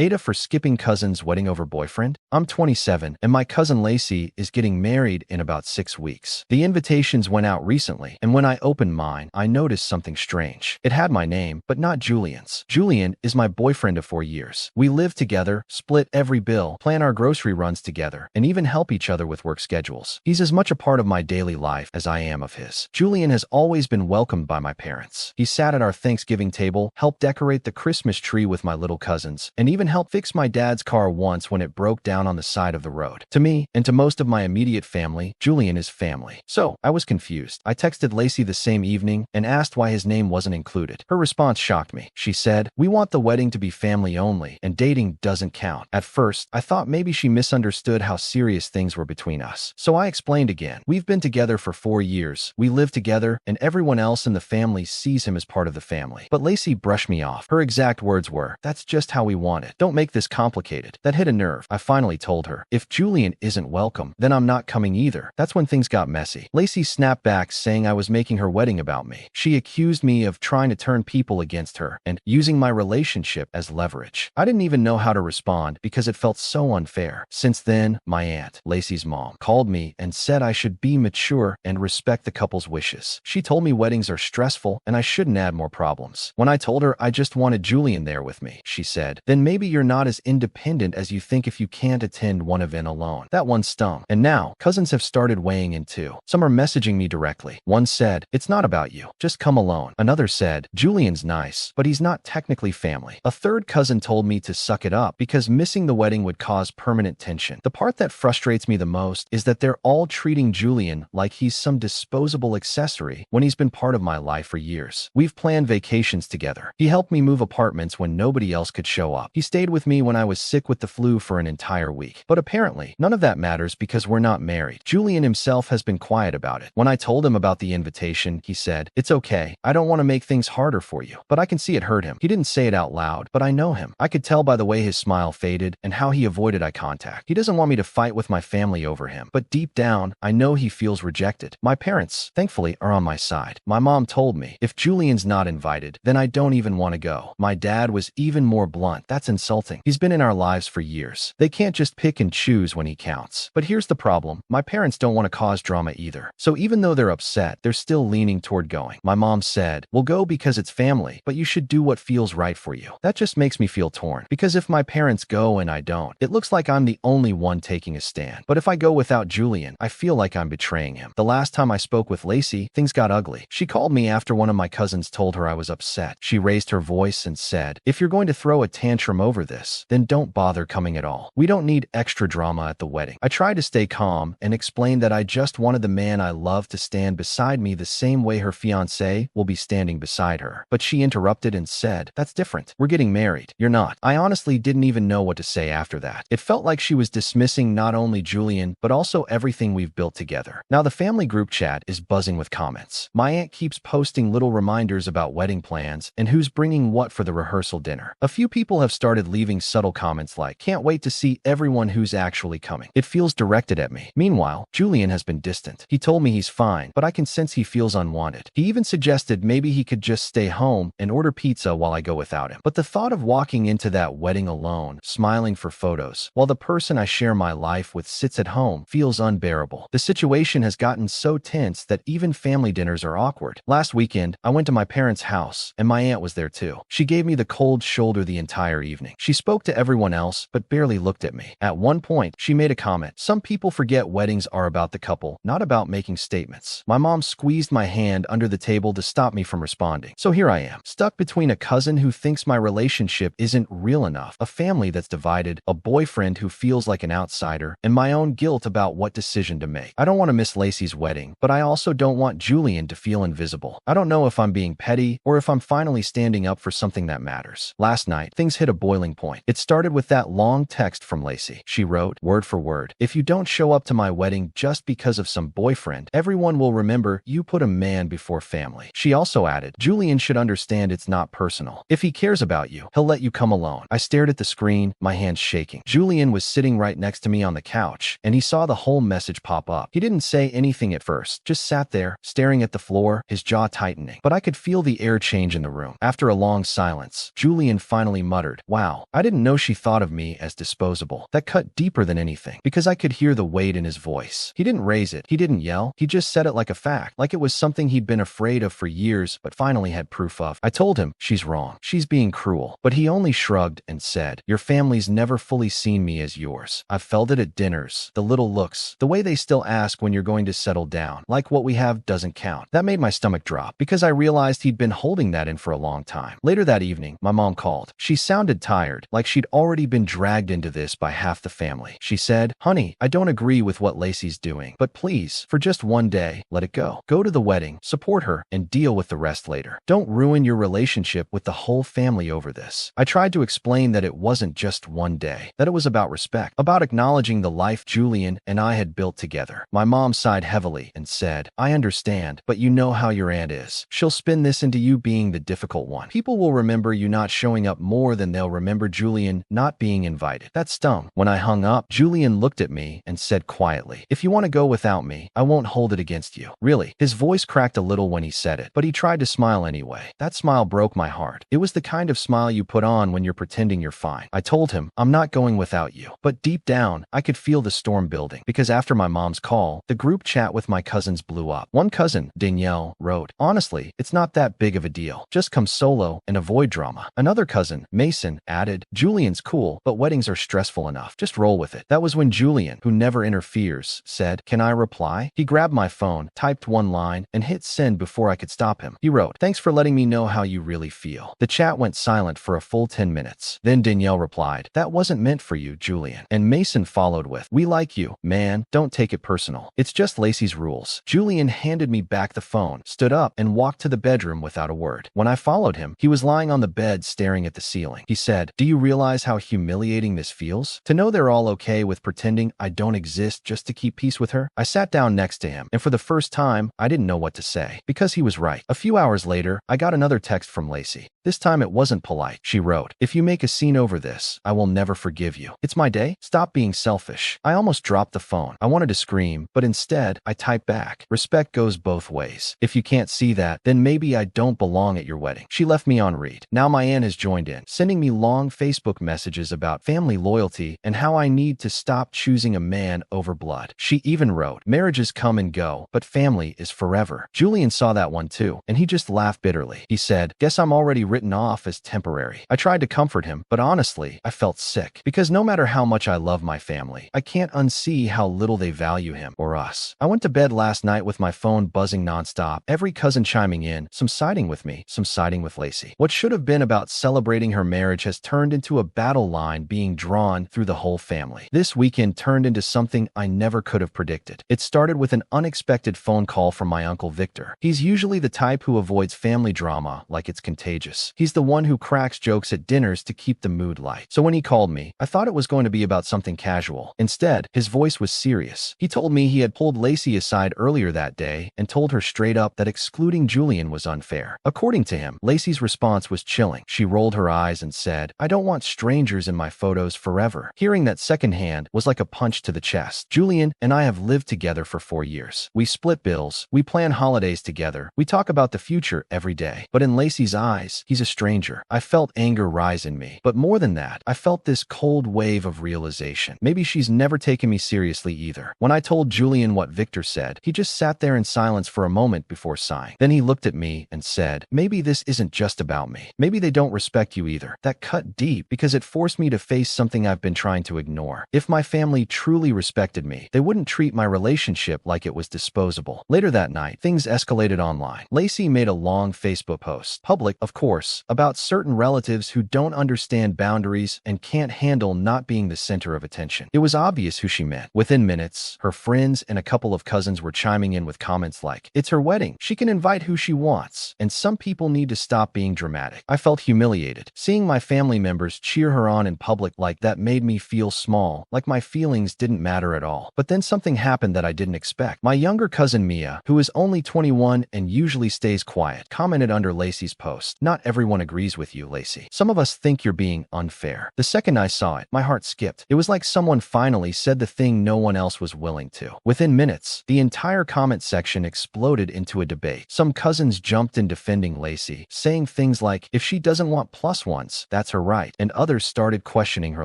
AITA for skipping cousin's wedding over boyfriend? I'm 27, and my cousin Lacey is getting married in about 6 weeks. The invitations went out recently, and when I opened mine, I noticed something strange. It had my name, but not Julian's. Julian is my boyfriend of 4 years. We live together, split every bill, plan our grocery runs together, and even help each other with work schedules. He's as much a part of my daily life as I am of his. Julian has always been welcomed by my parents. He sat at our Thanksgiving table, helped decorate the Christmas tree with my little cousins, and even helped fix my dad's car once when it broke down on the side of the road. To me, and to most of my immediate family, Julian is family. So, I was confused. I texted Lacey the same evening and asked why his name wasn't included. Her response shocked me. She said, "We want the wedding to be family only, and dating doesn't count." At first, I thought maybe she misunderstood how serious things were between us. So I explained again. We've been together for 4 years. We live together, and everyone else in the family sees him as part of the family. But Lacey brushed me off. Her exact words were, "That's just how we want it. Don't make this complicated." That hit a nerve. I finally told her, "If Julian isn't welcome, then I'm not coming either." That's when things got messy. Lacey snapped back, saying I was making her wedding about me. She accused me of trying to turn people against her and using my relationship as leverage. I didn't even know how to respond because it felt so unfair. Since then, my aunt, Lacey's mom, called me and said I should be mature and respect the couple's wishes. She told me weddings are stressful and I shouldn't add more problems. When I told her I just wanted Julian there with me, she said, "Then maybe you're not as independent as you think if you can't attend one event alone." That one stung. And now, cousins have started weighing in too. Some are messaging me directly. One said, "It's not about you. Just come alone." Another said, "Julian's nice, but he's not technically family." A third cousin told me to suck it up because missing the wedding would cause permanent tension. The part that frustrates me the most is that they're all treating Julian like he's some disposable accessory when he's been part of my life for years. We've planned vacations together. He helped me move apartments when nobody else could show up. He stayed with me when I was sick with the flu for an entire week. But apparently, none of that matters because we're not married. Julian himself has been quiet about it. When I told him about the invitation, he said, "It's okay. I don't want to make things harder for you." But I can see it hurt him. He didn't say it out loud, but I know him. I could tell by the way his smile faded and how he avoided eye contact. He doesn't want me to fight with my family over him, but deep down, I know he feels rejected. My parents, thankfully, are on my side. My mom told me, if Julian's not invited, then I don't even want to go. My dad was even more blunt. "That's insulting. He's been in our lives for years. They can't just pick and choose when he counts." But here's the problem. My parents don't want to cause drama either. So even though they're upset, they're still leaning toward going. My mom said, "We'll go because it's family, but you should do what feels right for you." That just makes me feel torn. Because if my parents go and I don't, it looks like I'm the only one taking a stand. But if I go without Julian, I feel like I'm betraying him. The last time I spoke with Lacey, things got ugly. She called me after one of my cousins told her I was upset. She raised her voice and said, "If you're going to throw a tantrum over this, then don't bother coming at all. We don't need extra drama at the wedding." I tried to stay calm and explain that I just wanted the man I love to stand beside me the same way her fiancé will be standing beside her. But she interrupted and said, "That's different. We're getting married. You're not." I honestly didn't even know what to say after that. It felt like she was dismissing not only Julian, but also everything we've built together. Now the family group chat is buzzing with comments. My aunt keeps posting little reminders about wedding plans and who's bringing what for the rehearsal dinner. A few people have started leaving subtle comments like, "Can't wait to see everyone who's actually coming." It feels directed at me. Meanwhile, Julian has been distant. He told me he's fine, but I can sense he feels unwanted. He even suggested maybe he could just stay home and order pizza while I go without him. But the thought of walking into that wedding alone, smiling for photos, while the person I share my life with sits at home, feels unbearable. The situation has gotten so tense that even family dinners are awkward. Last weekend, I went to my parents' house, and my aunt was there too. She gave me the cold shoulder the entire evening. She spoke to everyone else, but barely looked at me. At one point, she made a comment. "Some people forget weddings are about the couple, not about making statements." My mom squeezed my hand under the table to stop me from responding. So here I am, stuck between a cousin who thinks my relationship isn't real enough, a family that's divided, a boyfriend who feels like an outsider, and my own guilt about what decision to make. I don't want to miss Lacey's wedding, but I also don't want Julian to feel invisible. I don't know if I'm being petty or if I'm finally standing up for something that matters. Last night, things hit a boiling point. It started with that long text from Lacey. She wrote, word for word, "If you don't show up to my wedding just because of some boyfriend, everyone will remember you put a man before family." She also added, "Julian should understand it's not personal. If he cares about you, he'll let you come alone." I stared at the screen, my hands shaking. Julian was sitting right next to me on the couch, and he saw the whole message pop up. He didn't say anything at first, just sat there, staring at the floor, his jaw tightening. But I could feel the air change in the room. After a long silence, Julian finally muttered, "Wow, Wow, I didn't know she thought of me as disposable. That cut deeper than anything, because I could hear the weight in his voice. He didn't raise it. He didn't yell. He just said it like a fact, like it was something he'd been afraid of for years, but finally had proof of. I told him, she's wrong. She's being cruel. But he only shrugged and said, your family's never fully seen me as yours. I've felt it at dinners, the little looks, the way they still ask when you're going to settle down, like what we have doesn't count. That made my stomach drop, because I realized he'd been holding that in for a long time. Later that evening, my mom called. She sounded tired, like she'd already been dragged into this by half the family. She said, honey, I don't agree with what Lacey's doing, but please, for just one day, let it go. Go to the wedding, support her, and deal with the rest later. Don't ruin your relationship with the whole family over this. I tried to explain that it wasn't just one day, that it was about respect, about acknowledging the life Julian and I had built together. My mom sighed heavily and said, I understand, but you know how your aunt is. She'll spin this into you being the difficult one. People will remember you not showing up more than they'll remember Julian not being invited. That stung. When I hung up, Julian looked at me and said quietly, if you want to go without me, I won't hold it against you. Really? His voice cracked a little when he said it, but he tried to smile anyway. That smile broke my heart. It was the kind of smile you put on when you're pretending you're fine. I told him, I'm not going without you. But deep down, I could feel the storm building, because after my mom's call, the group chat with my cousins blew up. One cousin, Danielle, wrote, honestly, it's not that big of a deal. Just come solo and avoid drama. Another cousin, Mason, added, Julian's cool, but weddings are stressful enough. Just roll with it. That was when Julian, who never interferes, said, can I reply? He grabbed my phone, typed one line, and hit send before I could stop him. He wrote, thanks for letting me know how you really feel. The chat went silent for a full 10 minutes. Then Danielle replied, that wasn't meant for you, Julian. And Mason followed with, we like you, man, don't take it personal. It's just Lacey's rules. Julian handed me back the phone, stood up, and walked to the bedroom without a word. When I followed him, he was lying on the bed staring at the ceiling. He said, do you realize how humiliating this feels? To know they're all okay with pretending I don't exist just to keep peace with her? I sat down next to him, and for the first time, I didn't know what to say, because he was right. A few hours later, I got another text from Lacey. This time it wasn't polite. She wrote, if you make a scene over this, I will never forgive you. It's my day. Stop being selfish. I almost dropped the phone. I wanted to scream, but instead, I typed back, respect goes both ways. If you can't see that, then maybe I don't belong at your wedding. She left me on read. Now my aunt has joined in, sending me long Facebook messages about family loyalty and how I need to stop choosing a man over blood. She even wrote, marriages come and go, but family is forever. Julian saw that one too, and he just laughed bitterly. He said, guess I'm already written off as temporary. I tried to comfort him, but honestly, I felt sick, because no matter how much I love my family, I can't unsee how little they value him or us. I went to bed last night with my phone buzzing nonstop, every cousin chiming in, some siding with me, some siding with Lacey. What should have been about celebrating her marriage has turned into a battle line being drawn through the whole family. This weekend turned into something I never could have predicted. It started with an unexpected phone call from my uncle Victor. He's usually the type who avoids family drama like it's contagious. He's the one who cracks jokes at dinners to keep the mood light. So when he called me, I thought it was going to be about something casual. Instead, his voice was serious. He told me he had pulled Lacey aside earlier that day and told her straight up that excluding Julian was unfair. According to him, Lacey's response was chilling. She rolled her eyes and said, I don't want strangers in my photos forever. Hearing that secondhand was like a punch to the chest. Julian and I have lived together for 4 years. We split bills. We plan holidays together. We talk about the future every day. But in Lacey's eyes, he's a stranger. I felt anger rise in me. But more than that, I felt this cold wave of realization. Maybe she's never taken me seriously either. When I told Julian what Victor said, he just sat there in silence for a moment before sighing. Then he looked at me and said, maybe this isn't just about me. Maybe they don't respect you either. That cut deep because it forced me to face something I've been trying to ignore. If my family truly respected me, they wouldn't treat my relationship like it was disposable. Later that night, things escalated online. Lacey made a long Facebook post, public of course, about certain relatives who don't understand boundaries and can't handle not being the center of attention. It was obvious who she meant. Within minutes, her friends and a couple of cousins were chiming in with comments like, it's her wedding. She can invite who she wants. And some people need to stop being dramatic. I felt humiliated. Seeing my family members cheer her on in public like that made me feel small, like my feelings didn't matter at all. But then something happened that I didn't expect. My younger cousin Mia, who is only 21 and usually stays quiet, commented under Lacey's post. Not everyone agrees with you, Lacey. Some of us think you're being unfair. The second I saw it, my heart skipped. It was like someone finally said the thing no one else was willing to. Within minutes, the entire comment section exploded into a debate. Some cousins jumped in defending Lacey, saying things like, if she doesn't want plus ones, that's her right, and others started questioning her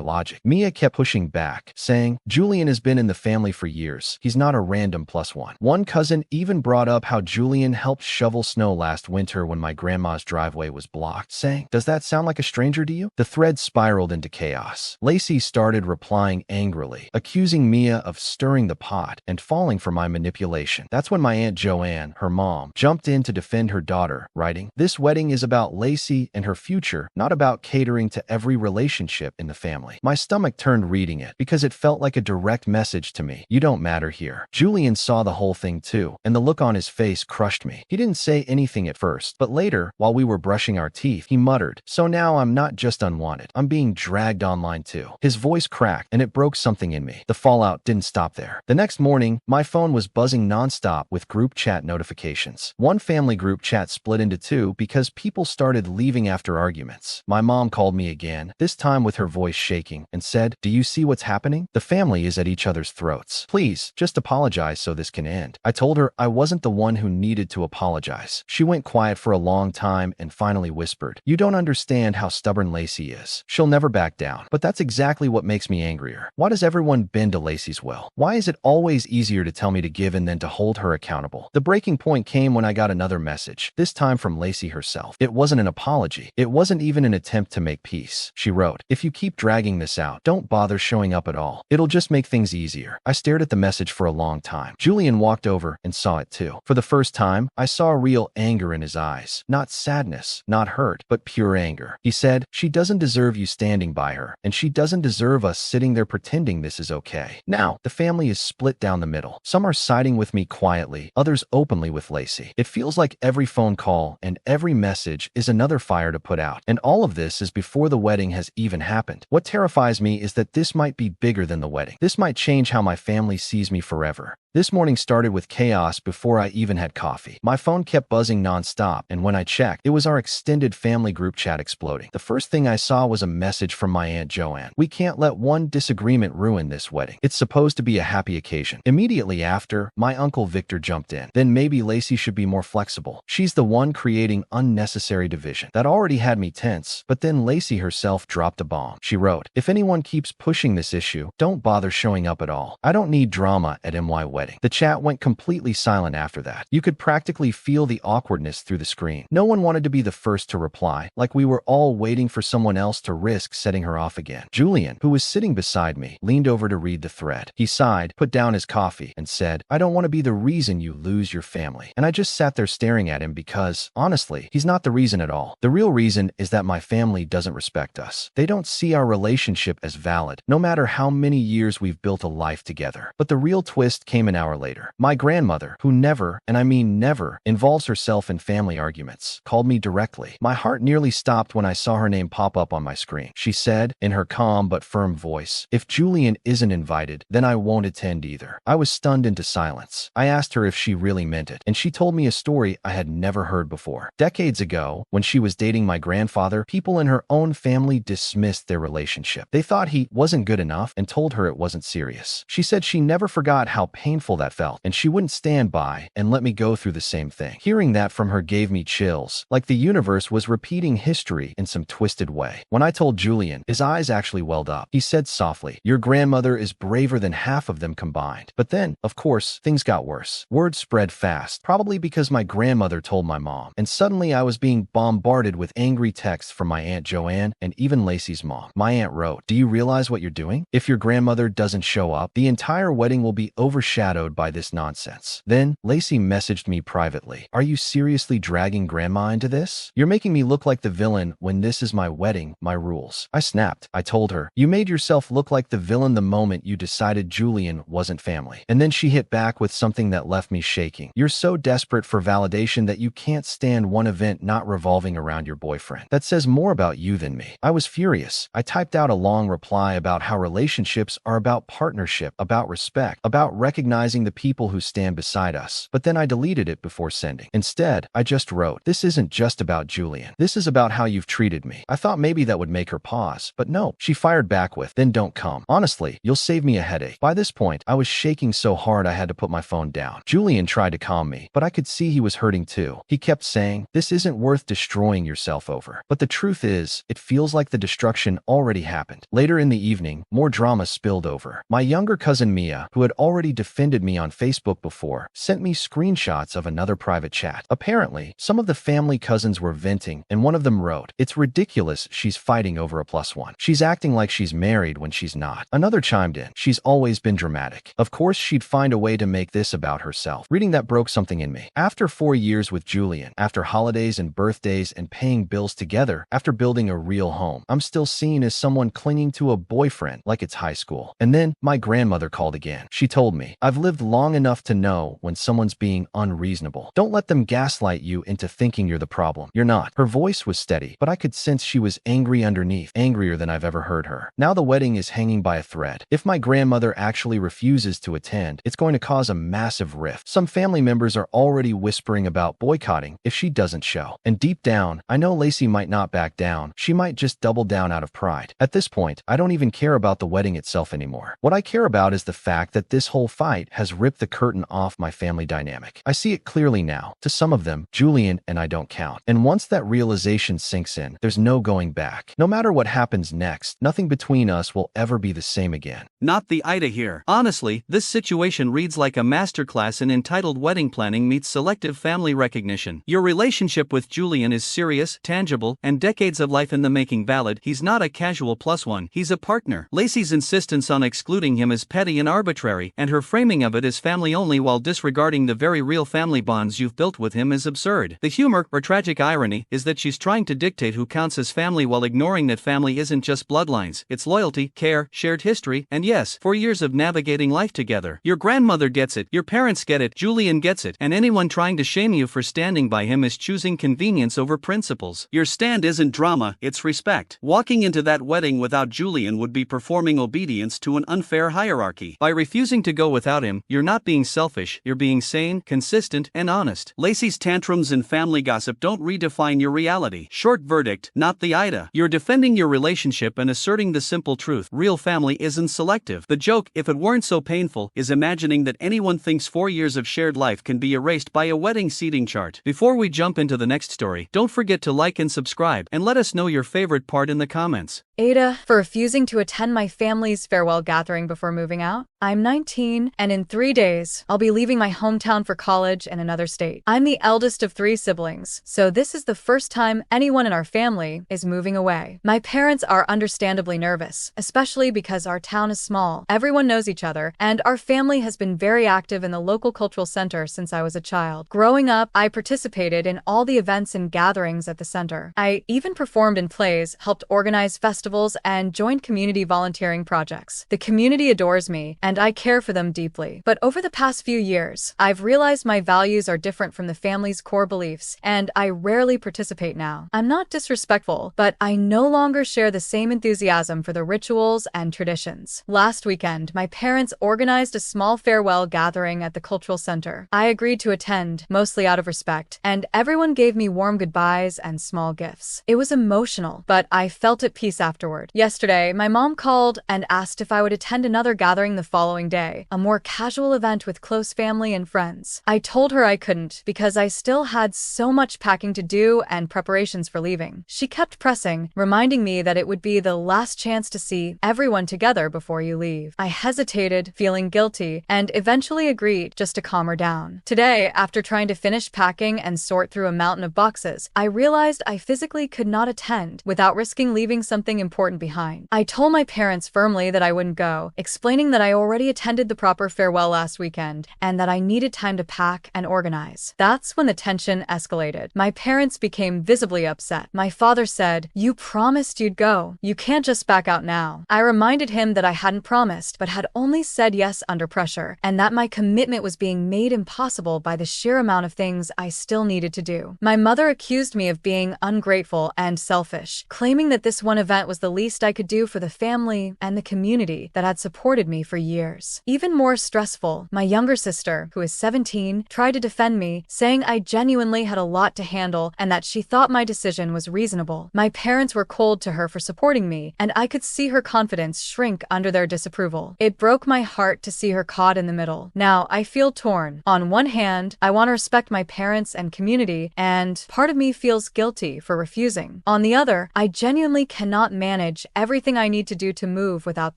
logic. Mia kept pushing back, saying, Julian has been in the family for years. He's not a random plus one. One cousin even brought up how Julian helped shovel snow last winter when my grandma's driveway was blocked, saying, does that sound like a stranger to you? The thread spiraled into chaos. Lacey started replying angrily, accusing Mia of stirring the pot and falling for my manipulation. That's when my Aunt Joanne, her mom, jumped in to defend her daughter, writing, this wedding is about Lacey and her future, not about catering to every relationship in the family. My stomach turned reading it because it felt like a direct message to me. You don't matter here. Julian saw the whole thing too, and the look on his face crushed me. He didn't say anything at first, but later, while we were brushing our teeth, he muttered, so now I'm not just unwanted. I'm being dragged online too. His voice cracked, and it broke something in me. The fallout didn't stop there. The next morning, my phone was buzzing nonstop with group chat notifications. One family group chat split into two because people started leaving after arguments. My mom called me again, this time with her voice shaking, and said, do you see what's happening? The family is at each other's throats. Please, just apologize so this can end. I told her I wasn't the one who needed to apologize. She went quiet for a long time and finally whispered, you don't understand how stubborn Lacey is. She'll never back down. But that's exactly what makes me angrier. Why does everyone bend to Lacey's will? Why is it always easier to tell me to give in than to hold her accountable? The breaking point came when I got another message, this time from Lacey herself. It wasn't an apology. It wasn't even an attempt to make peace. She wrote, if you keep dragging this out, don't bother showing up at all. It'll just make things easier. I stared at the message for a long time. Julian walked over and saw it too. For the first time, I saw real anger in his eyes. Not sadness, not hurt, but pure anger. He said, she doesn't deserve you standing by her, and she doesn't deserve us sitting there pretending this is okay. Now, the family is split down the middle. Some are siding with me quietly, others openly with Lacey. It feels like every phone call and every message is another fire to put out. And all of this is before the wedding has even happened. What terrifies me is that this might be bigger than the wedding. This might change how my family sees me forever. This morning started with chaos before I even had coffee. My phone kept buzzing nonstop, and when I checked, it was our extended family group chat exploding. The first thing I saw was a message from my Aunt Joanne. We can't let one disagreement ruin this wedding. It's supposed to be a happy occasion. Immediately after, my Uncle Victor jumped in. Then maybe Lacey should be more flexible. She's the one creating unnecessary division. That already had me tense, but then Lacey herself dropped a bomb. She wrote, if anyone keeps pushing this issue, don't bother showing up at all. I don't need drama at MY wedding. The chat went completely silent after that. You could practically feel the awkwardness through the screen. No one wanted to be the first to reply, like we were all waiting for someone else to risk setting her off again. Julian, who was sitting beside me, leaned over to read the thread. He sighed, put down his coffee, and said, I don't want to be the reason you lose your family. And I just sat there staring at him because, honestly, he's not the reason at all. The real reason is that my family doesn't respect us. They don't see our relationship as valid, no matter how many years we've built a life together. But the real twist came an hour later. My grandmother, who never, and I mean never, involves herself in family arguments, called me directly. My heart nearly stopped when I saw her name pop up on my screen. She said, in her calm but firm voice, if Julian isn't invited, then I won't attend either. I was stunned into silence. I asked her if she really meant it, and she told me a story I had never heard before. Decades ago, when she was dating my grandfather, people in her own family dismissed their relationship. They thought he wasn't good enough and told her it wasn't serious. She said she never forgot how painful that felt, and she wouldn't stand by and let me go through the same thing. Hearing that from her gave me chills, like the universe was repeating history in some twisted way. When I told Julian, his eyes actually welled up. He said softly, your grandmother is braver than half of them combined. But then, of course, things got worse. Word spread fast, probably because my grandmother told my mom, and suddenly I was being bombarded with angry texts from my Aunt Joanne and even Lacey's mom. My aunt wrote, do you realize what you're doing? If your grandmother doesn't show up, the entire wedding will be overshadowed by this nonsense. Then, Lacey messaged me privately, are you seriously dragging grandma into this? You're making me look like the villain when this is my wedding, my rules. I snapped. I told her, you made yourself look like the villain the moment you decided Julian wasn't family. And then she hit back with something that left me shaking. You're so desperate for validation that you can't stand one event not revolving around your boyfriend. That says more about you than me. I was furious. I typed out a long reply about how relationships are about partnership, about respect, about recognizing recognizing the people who stand beside us. But then I deleted it before sending. Instead, I just wrote, "This isn't just about Julian. This is about how you've treated me." I thought maybe that would make her pause, but no. She fired back with, "Then don't come. Honestly, you'll save me a headache." By this point, I was shaking so hard I had to put my phone down. Julian tried to calm me, but I could see he was hurting too. He kept saying, "This isn't worth destroying yourself over." But the truth is, it feels like the destruction already happened. Later in the evening, more drama spilled over. My younger cousin Mia, who had already defended me on Facebook before, sent me screenshots of another private chat. Apparently, some of the family cousins were venting, and one of them wrote, "It's ridiculous she's fighting over a +1. She's acting like she's married when she's not." Another chimed in, "She's always been dramatic. Of course she'd find a way to make this about herself." Reading that broke something in me. After 4 years with Julian, after holidays and birthdays and paying bills together, after building a real home, I'm still seen as someone clinging to a boyfriend like it's high school. And then my grandmother called again. She told me, "I've lived long enough to know when someone's being unreasonable. Don't let them gaslight you into thinking you're the problem. You're not." Her voice was steady, but I could sense she was angry underneath, angrier than I've ever heard her. Now the wedding is hanging by a thread. If my grandmother actually refuses to attend, it's going to cause a massive rift. Some family members are already whispering about boycotting if she doesn't show. And deep down, I know Lacey might not back down. She might just double down out of pride. At this point, I don't even care about the wedding itself anymore. What I care about is the fact that this whole fight has ripped the curtain off my family dynamic. I see it clearly now. To some of them, Julian and I don't count. And once that realization sinks in, there's no going back. No matter what happens next, nothing between us will ever be the same again. Not the AITA here. Honestly, this situation reads like a masterclass in entitled wedding planning meets selective family recognition. Your relationship with Julian is serious, tangible, and decades of life in the making valid. He's not a casual +1, he's a partner. Lacey's insistence on excluding him is petty and arbitrary, and her framing of it as family only while disregarding the very real family bonds you've built with him is absurd. The humor, or tragic irony, is that she's trying to dictate who counts as family while ignoring that family isn't just bloodlines, it's loyalty, care, shared history, and yes, 4 years of navigating life together. Your grandmother gets it, your parents get it, Julian gets it, and anyone trying to shame you for standing by him is choosing convenience over principles. Your stand isn't drama, it's respect. Walking into that wedding without Julian would be performing obedience to an unfair hierarchy. By refusing to go without him, you're not being selfish, you're being sane, consistent, and honest. Lacey's tantrums and family gossip don't redefine your reality. Short verdict, not the AITA. You're defending your relationship and asserting the simple truth: real family isn't selective. The joke, if it weren't so painful, is imagining that anyone thinks 4 years of shared life can be erased by a wedding seating chart. Before we jump into the next story, don't forget to like and subscribe, and let us know your favorite part in the comments. AITA, for refusing to attend my family's farewell gathering before moving out. I'm 19, and in 3 days, I'll be leaving my hometown for college in another state. I'm the eldest of 3 siblings, so this is the first time anyone in our family is moving away. My parents are understandably nervous, especially because our town is small. Everyone knows each other, and our family has been very active in the local cultural center since I was a child. Growing up, I participated in all the events and gatherings at the center. I even performed in plays, helped organize festivals, and joined community volunteering projects. The community adores me, and I care for them deeply. But over the past few years, I've realized my values are different from the family's core beliefs, and I rarely participate now. I'm not disrespectful, but I no longer share the same enthusiasm for the rituals and traditions. Last weekend, my parents organized a small farewell gathering at the cultural center. I agreed to attend, mostly out of respect, and everyone gave me warm goodbyes and small gifts. It was emotional, but I felt at peace afterward. Yesterday, my mom called and asked if I would attend another gathering the following day, a more casual event with close family and friends. I told her I couldn't because I still had so much packing to do and preparations for leaving. She kept pressing, reminding me that it would be the last chance to see everyone together before you leave. I hesitated, feeling guilty, and eventually agreed just to calm her down. Today, after trying to finish packing and sort through a mountain of boxes, I realized I physically could not attend without risking leaving something important behind. I told my parents firmly that I wouldn't go, explaining that I already attended the proper farewell last weekend and that I needed time to pack and organize. That's when the tension escalated. My parents became visibly upset. My father said, "You promised you'd go. You can't just back out now." I reminded him that I hadn't promised, but had only said yes under pressure, and that my commitment was being made impossible by the sheer amount of things I still needed to do. My mother accused me of being ungrateful and selfish, claiming that this one event was the least I could do for the family and the community that had supported me for years. years. Even more stressful, my younger sister, who is 17, tried to defend me, saying I genuinely had a lot to handle and that she thought my decision was reasonable. My parents were cold to her for supporting me, and I could see her confidence shrink under their disapproval. It broke my heart to see her caught in the middle. Now, I feel torn. On one hand, I want to respect my parents and community, and part of me feels guilty for refusing. On the other, I genuinely cannot manage everything I need to do to move without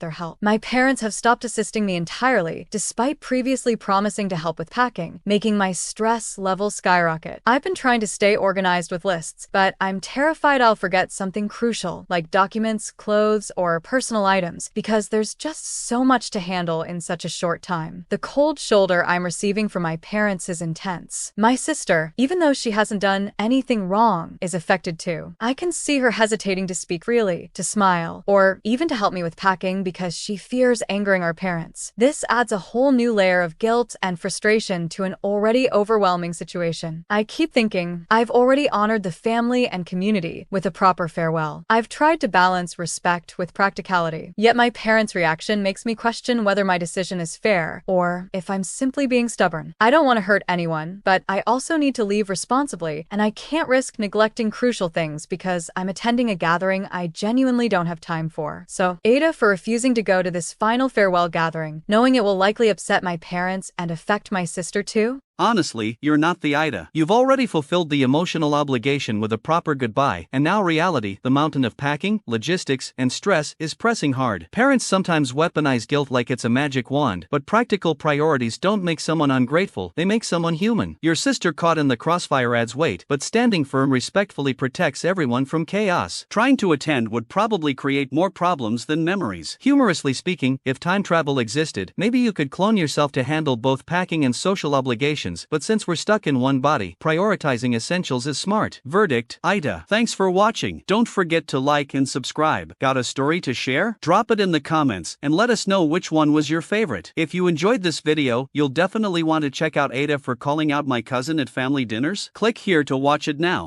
their help. My parents have stopped assisting me entirely, despite previously promising to help with packing, making my stress level skyrocket. I've been trying to stay organized with lists, but I'm terrified I'll forget something crucial, like documents, clothes, or personal items, because there's just so much to handle in such a short time. The cold shoulder I'm receiving from my parents is intense. My sister, even though she hasn't done anything wrong, is affected too. I can see her hesitating to speak freely, to smile, or even to help me with packing because she fears angering our parents. This adds a whole new layer of guilt and frustration to an already overwhelming situation. I keep thinking, I've already honored the family and community with a proper farewell. I've tried to balance respect with practicality, yet my parents' reaction makes me question whether my decision is fair or if I'm simply being stubborn. I don't want to hurt anyone, but I also need to leave responsibly, and I can't risk neglecting crucial things because I'm attending a gathering I genuinely don't have time for. So, AITA for refusing to go to this final farewell gathering, knowing it will likely upset my parents and affect my sister too? Honestly, you're not the AITA. You've already fulfilled the emotional obligation with a proper goodbye, and now reality, the mountain of packing, logistics, and stress, is pressing hard. Parents sometimes weaponize guilt like it's a magic wand, but practical priorities don't make someone ungrateful, they make someone human. Your sister caught in the crossfire adds weight, but standing firm respectfully protects everyone from chaos. Trying to attend would probably create more problems than memories. Humorously speaking, if time travel existed, maybe you could clone yourself to handle both packing and social obligations. But since we're stuck in one body, prioritizing essentials is smart. Verdict: AITA. Thanks for watching. Don't forget to like and subscribe. Got a story to share? Drop it in the comments and let us know which one was your favorite. If you enjoyed this video, you'll definitely want to check out AITA for calling out my cousin at family dinners. Click here to watch it now.